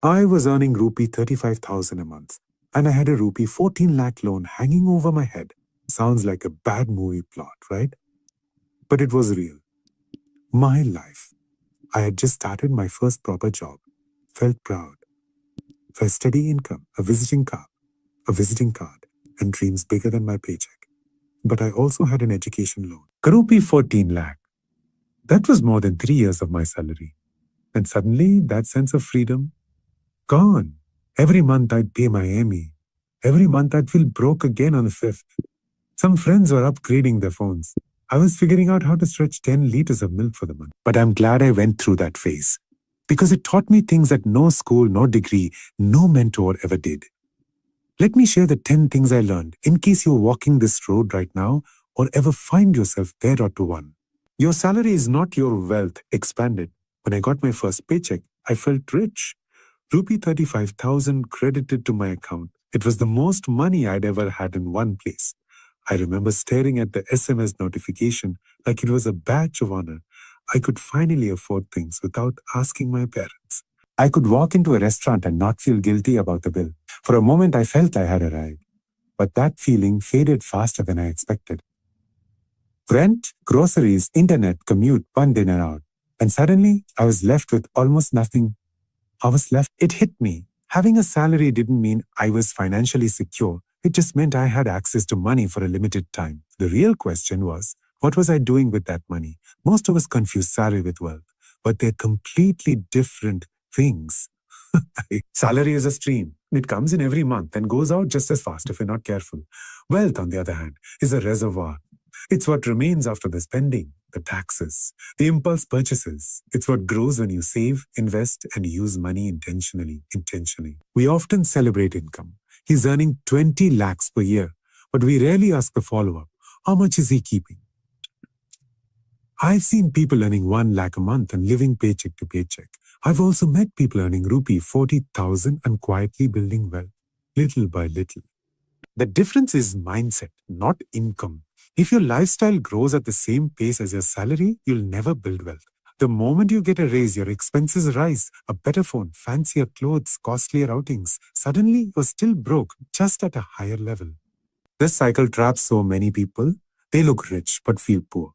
I was earning rupee 35,000 a month, and I had a rupee 14 lakh loan hanging over my head. Sounds like a bad movie plot, right? But it was real. My life. I had just started my first proper job, felt proud, for a steady income, a visiting card, and dreams bigger than my paycheck. But I also had an education loan. Rupee 14 lakh. That was more than 3 years of my salary. And suddenly, that sense of freedom, gone. Every month I'd pay my ME. Every month I'd feel broke again on the 5th. Some friends were upgrading their phones. I was figuring out how to stretch 10 liters of milk for the month. But I'm glad I went through that phase because it taught me things that no school, no degree, no mentor ever did. Let me share the 10 things I learned in case you're walking this road right now or ever find yourself there or to one. Your salary is not your wealth expanded. When I got my first paycheck, I felt rich. Rupee 35,000 credited to my account. It was the most money I'd ever had in one place. I remember staring at the SMS notification like it was a badge of honor. I could finally afford things without asking my parents. I could walk into a restaurant and not feel guilty about the bill. For a moment, I felt I had arrived. But that feeling faded faster than I expected. Rent, groceries, internet, commute, one dinner out. And suddenly, I was left with almost nothing. It hit me. Having a salary didn't mean I was financially secure. It just meant I had access to money for a limited time. The real question was, what was I doing with that money? Most of us confuse salary with wealth, but they're completely different things. Salary is a stream. It comes in every month and goes out just as fast if you're not careful. Wealth, on the other hand, is a reservoir. It's what remains after the spending, the taxes, the impulse purchases. It's what grows when you save, invest, and use money intentionally. We often celebrate income. He's earning 20 lakhs per year, but we rarely ask the follow-up. How much is he keeping? I've seen people earning 1 lakh a month and living paycheck to paycheck. I've also met people earning rupee 40,000 and quietly building wealth, little by little. The difference is mindset, not income. If your lifestyle grows at the same pace as your salary, you'll never build wealth. The moment you get a raise, your expenses rise. A better phone, fancier clothes, costlier outings. Suddenly, you're still broke, just at a higher level. This cycle traps so many people. They look rich but feel poor.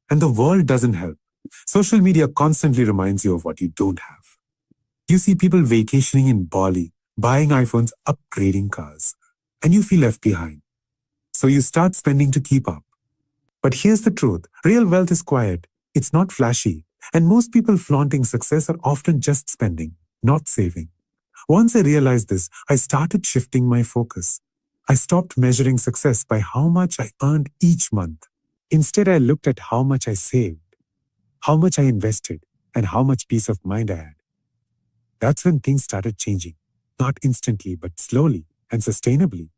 And the world doesn't help. Social media constantly reminds you of what you don't have. You see people vacationing in Bali, buying iPhones, upgrading cars, and you feel left behind. So you start spending to keep up. But here's the truth. Real wealth is quiet. It's not flashy. And most people flaunting success are often just spending, not saving. Once I realized this, I started shifting my focus. I stopped measuring success by how much I earned each month. Instead, I looked at how much I saved, how much I invested, and how much peace of mind I had. That's when things started changing. Not instantly, but slowly and sustainably.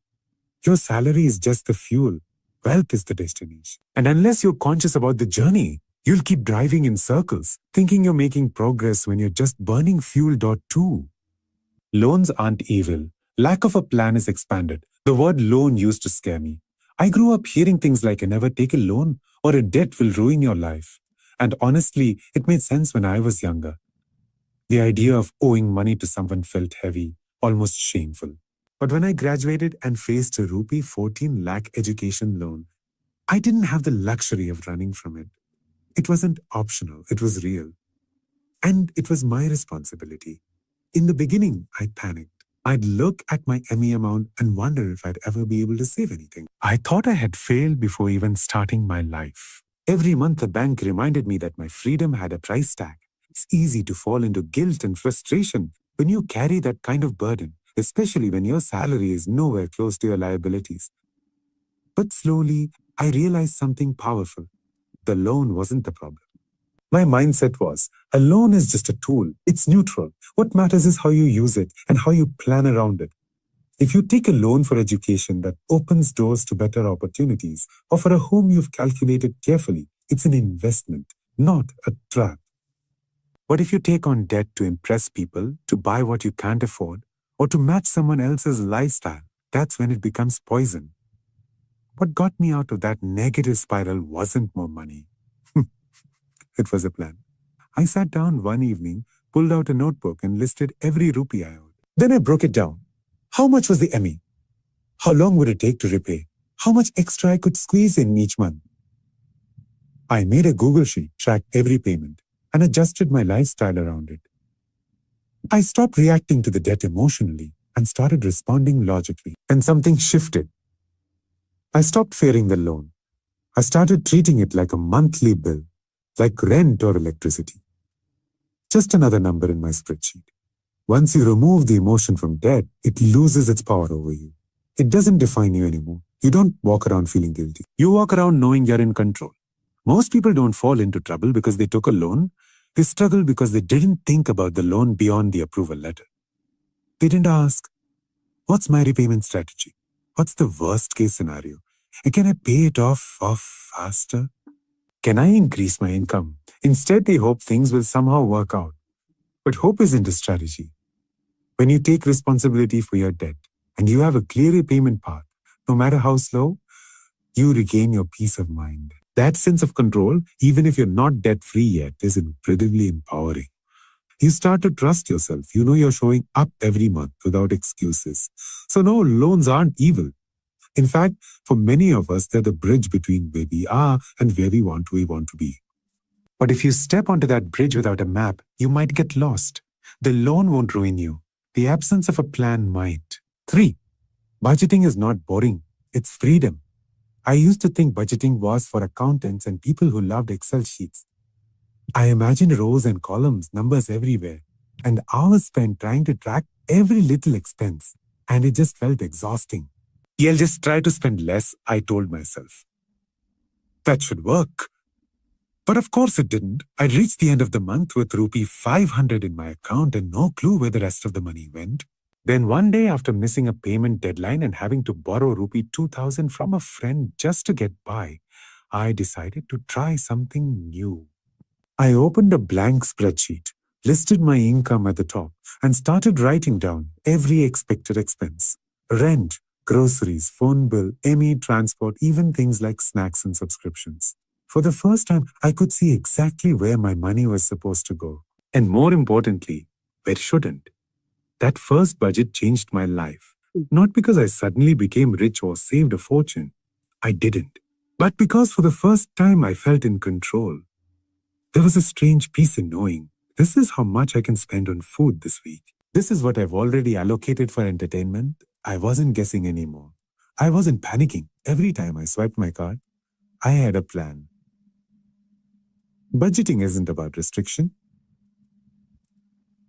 Your salary is just the fuel. Wealth is the destination. And unless you're conscious about the journey, you'll keep driving in circles, thinking you're making progress when you're just burning fuel. Two. Loans aren't evil. Lack of a plan is expanded. The word loan used to scare me. I grew up hearing things like never take a loan or a debt will ruin your life. And honestly, it made sense when I was younger. The idea of owing money to someone felt heavy, almost shameful. But when I graduated and faced a rupee 14 lakh education loan, I didn't have the luxury of running from it. It wasn't optional, it was real. And it was my responsibility. In the beginning, I panicked. I'd look at my ME amount and wonder if I'd ever be able to save anything. I thought I had failed before even starting my life. Every month, the bank reminded me that my freedom had a price tag. It's easy to fall into guilt and frustration when you carry that kind of burden, especially when your salary is nowhere close to your liabilities. But slowly, I realized something powerful. The loan wasn't the problem. My mindset was, a loan is just a tool. It's neutral. What matters is how you use it and how you plan around it. If you take a loan for education that opens doors to better opportunities, or for a home you've calculated carefully, it's an investment, not a trap. But if you take on debt to impress people, to buy what you can't afford, or to match someone else's lifestyle, that's when it becomes poison. What got me out of that negative spiral wasn't more money. It was a plan. I sat down one evening, pulled out a notebook and listed every rupee I owed. Then I broke it down. How much was the ME? How long would it take to repay? How much extra I could squeeze in each month? I made a Google sheet, tracked every payment, and adjusted my lifestyle around it. I stopped reacting to the debt emotionally and started responding logically. And something shifted. I stopped fearing the loan. I started treating it like a monthly bill, like rent or electricity. Just another number in my spreadsheet. Once you remove the emotion from debt, it loses its power over you. It doesn't define you anymore. You don't walk around feeling guilty. You walk around knowing you're in control. Most people don't fall into trouble because they took a loan. They struggle because they didn't think about the loan beyond the approval letter. They didn't ask, what's my repayment strategy? What's the worst case scenario? And can I pay it off faster? Can I increase my income? Instead, they hope things will somehow work out. But hope isn't a strategy. When you take responsibility for your debt and you have a clear repayment path, no matter how slow, you regain your peace of mind. That sense of control, even if you're not debt-free yet, is incredibly empowering. You start to trust yourself. You know you're showing up every month without excuses. So no, loans aren't evil. In fact, for many of us, they're the bridge between where we are and where we want to be. But if you step onto that bridge without a map, you might get lost. The loan won't ruin you. The absence of a plan might. 3. Budgeting is not boring. It's freedom. I used to think budgeting was for accountants and people who loved Excel sheets. I imagined rows and columns, numbers everywhere, and hours spent trying to track every little expense, and it just felt exhausting. I'll just try to spend less, I told myself. That should work. But of course it didn't. I'd reached the end of the month with rupee 500 in my account and no clue where the rest of the money went. Then one day, after missing a payment deadline and having to borrow rupee 2,000 from a friend just to get by, I decided to try something new. I opened a blank spreadsheet, listed my income at the top, and started writing down every expected expense. Rent, groceries, phone bill, ME, transport, even things like snacks and subscriptions. For the first time, I could see exactly where my money was supposed to go. And more importantly, where it shouldn't. That first budget changed my life. Not because I suddenly became rich or saved a fortune. I didn't. But because for the first time I felt in control. There was a strange peace in knowing, this is how much I can spend on food this week. This is what I've already allocated for entertainment. I wasn't guessing anymore. I wasn't panicking. Every time I swiped my card, I had a plan. Budgeting isn't about restriction.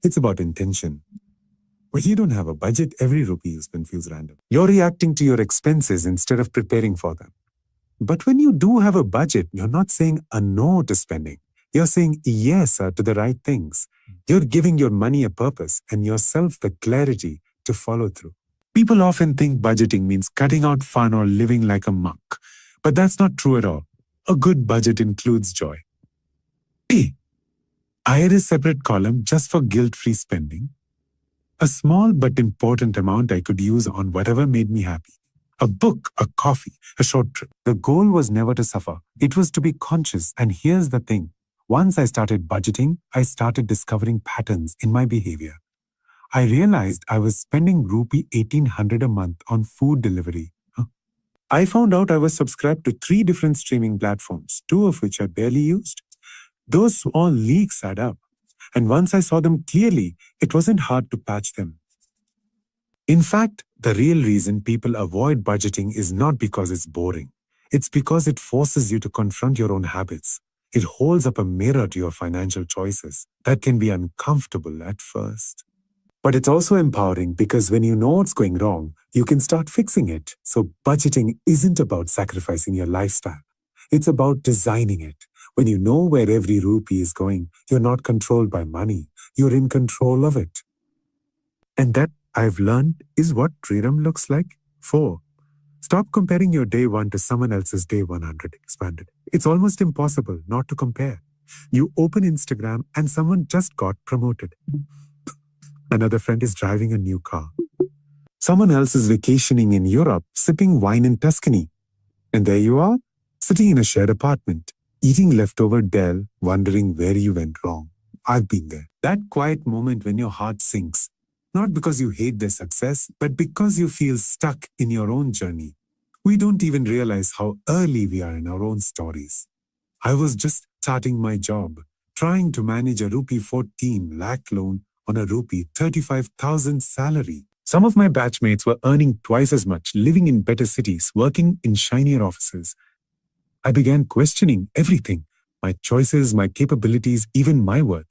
It's about intention. When you don't have a budget, every rupee you spend feels random. You're reacting to your expenses instead of preparing for them. But when you do have a budget, you're not saying a no to spending. You're saying yes to the right things. You're giving your money a purpose and yourself the clarity to follow through. People often think budgeting means cutting out fun or living like a monk. But that's not true at all. A good budget includes joy. I had a separate column just for guilt-free spending. A small but important amount I could use on whatever made me happy. A book, a coffee, a short trip. The goal was never to suffer. It was to be conscious. And here's the thing. Once I started budgeting, I started discovering patterns in my behavior. I realized I was spending rupee 1,800 a month on food delivery. I found out I was subscribed to 3 different streaming platforms, 2 of which I barely used. Those small leaks add up. And once I saw them clearly, it wasn't hard to patch them. In fact, the real reason people avoid budgeting is not because it's boring. It's because it forces you to confront your own habits. It holds up a mirror to your financial choices. That can be uncomfortable at first. But it's also empowering because when you know what's going wrong, you can start fixing it. So budgeting isn't about sacrificing your lifestyle. It's about designing it. When you know where every rupee is going, you're not controlled by money. You're in control of it. And that, I've learned, is what freedom looks like. 4. Stop comparing your day 1 to someone else's day 100 expanded. It's almost impossible not to compare. You open Instagram and someone just got promoted. Another friend is driving a new car. Someone else is vacationing in Europe, sipping wine in Tuscany. And there you are, sitting in a shared apartment, eating leftover Dell, wondering where you went wrong. I've been there. That quiet moment when your heart sinks, not because you hate their success, but because you feel stuck in your own journey. We don't even realize how early we are in our own stories. I was just starting my job, trying to manage a rupee 14 lakh loan on a rupee 35,000 salary. Some of my batchmates were earning twice as much, living in better cities, working in shinier offices. I began questioning everything, my choices, my capabilities, even my worth.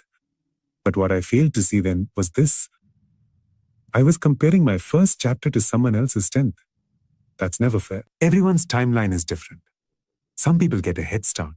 But what I failed to see then was this. I was comparing my first chapter to someone else's 10th. That's never fair. Everyone's timeline is different. Some people get a head start.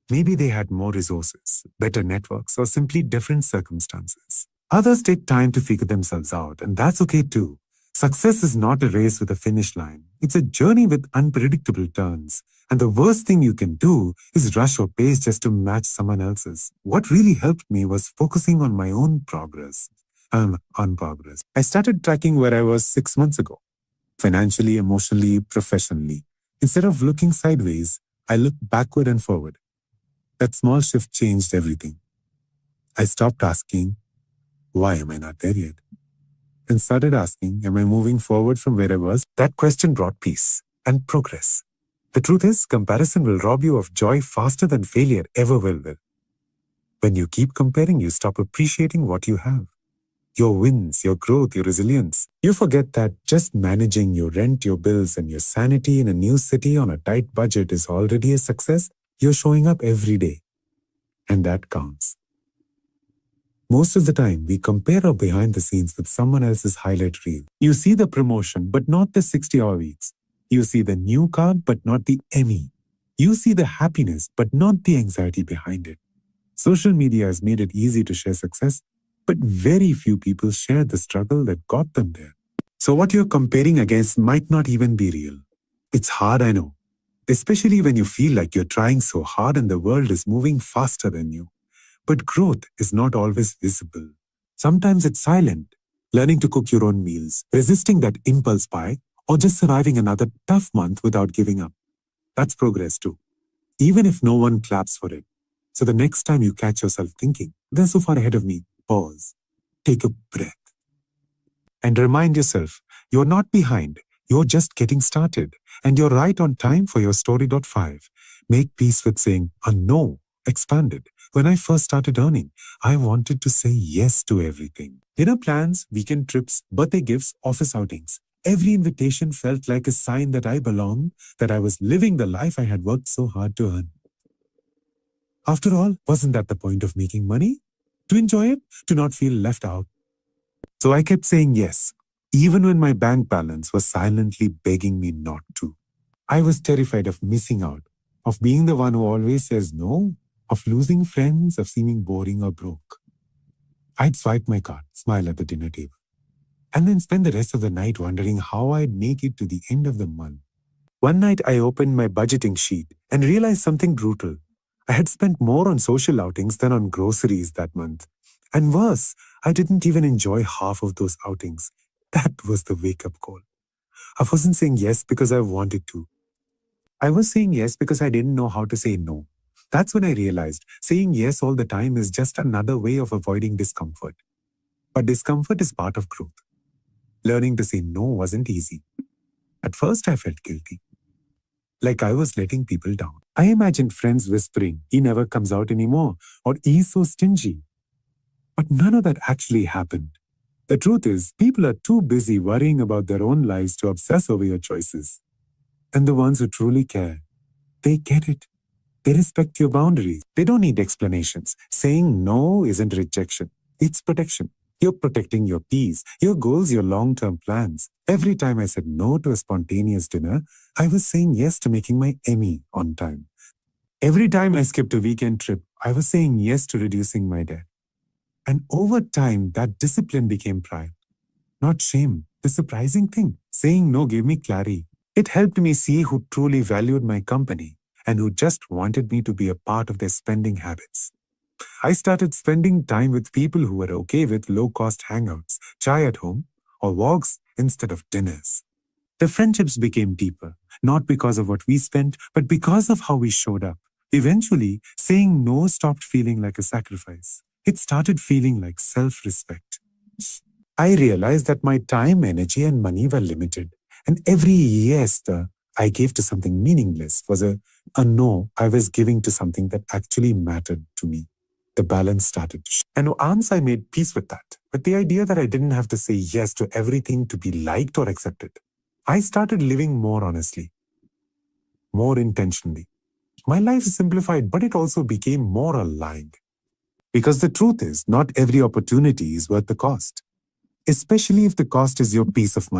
Maybe they had more resources, better networks, or simply different circumstances. Others take time to figure themselves out, and that's okay too. Success is not a race with a finish line. It's a journey with unpredictable turns. And the worst thing you can do is rush your pace just to match someone else's. What really helped me was focusing on my own progress. On progress. I started tracking where I was 6 months ago, financially, emotionally, professionally. Instead of looking sideways, I looked backward and forward. That small shift changed everything. I stopped asking, why am I not there yet? And started asking, am I moving forward from where I was? That question brought peace and progress. The truth is, comparison will rob you of joy faster than failure ever will. When you keep comparing, you stop appreciating what you have. Your wins, your growth, your resilience. You forget that just managing your rent, your bills, and your sanity in a new city on a tight budget is already a success. You're showing up every day. And that counts. Most of the time, we compare our behind the scenes with someone else's highlight reel. You see the promotion, but not the 60-hour weeks. You see the new car, but not the Emmy. You see the happiness, but not the anxiety behind it. Social media has made it easy to share success, but very few people share the struggle that got them there. So what you're comparing against might not even be real. It's hard, I know. Especially when you feel like you're trying so hard and the world is moving faster than you. But growth is not always visible. Sometimes it's silent, learning to cook your own meals, resisting that impulse buy, or just surviving another tough month without giving up. That's progress too, even if no one claps for it. So the next time you catch yourself thinking, they're so far ahead of me, pause, take a breath, and remind yourself, you're not behind, you're just getting started, and you're right on time for your story.5. Make peace with saying a no expanded. When I first started earning, I wanted to say yes to everything. Dinner plans, weekend trips, birthday gifts, office outings. Every invitation felt like a sign that I belonged, that I was living the life I had worked so hard to earn. After all, wasn't that the point of making money? To enjoy it, to not feel left out. So I kept saying yes, even when my bank balance was silently begging me not to. I was terrified of missing out, of being the one who always says no, of losing friends, of seeming boring or broke. I'd swipe my card, smile at the dinner table, and then spend the rest of the night wondering how I'd make it to the end of the month. One night I opened my budgeting sheet and realized something brutal. I had spent more on social outings than on groceries that month. And worse, I didn't even enjoy half of those outings. That was the wake-up call. I wasn't saying yes because I wanted to. I was saying yes because I didn't know how to say no. That's when I realized saying yes all the time is just another way of avoiding discomfort. But discomfort is part of growth. Learning to say no wasn't easy. At first, I felt guilty, like I was letting people down. I imagined friends whispering, "He never comes out anymore," or "He's so stingy." But none of that actually happened. The truth is, people are too busy worrying about their own lives to obsess over your choices. And the ones who truly care, they get it. They respect your boundaries. They don't need explanations. Saying no isn't rejection. It's protection. You're protecting your peace, your goals, your long-term plans. Every time I said no to a spontaneous dinner, I was saying yes to making my Emmy on time. Every time I skipped a weekend trip, I was saying yes to reducing my debt. And over time, that discipline became pride, not shame. The surprising thing, saying no gave me clarity. It helped me see who truly valued my company and who just wanted me to be a part of their spending habits. I started spending time with people who were okay with low-cost hangouts, chai at home, or walks instead of dinners. The friendships became deeper, not because of what we spent, but because of how we showed up. Eventually, saying no stopped feeling like a sacrifice. It started feeling like self-respect. I realized that my time, energy, and money were limited. And every yes I gave to something meaningless was a no I was giving to something that actually mattered to me. The balance started to shift. And once I made peace with that, with the idea that I didn't have to say yes to everything to be liked or accepted, I started living more honestly, more intentionally. My life simplified, but it also became more aligned. Because the truth is, not every opportunity is worth the cost, especially if the cost is your peace of mind.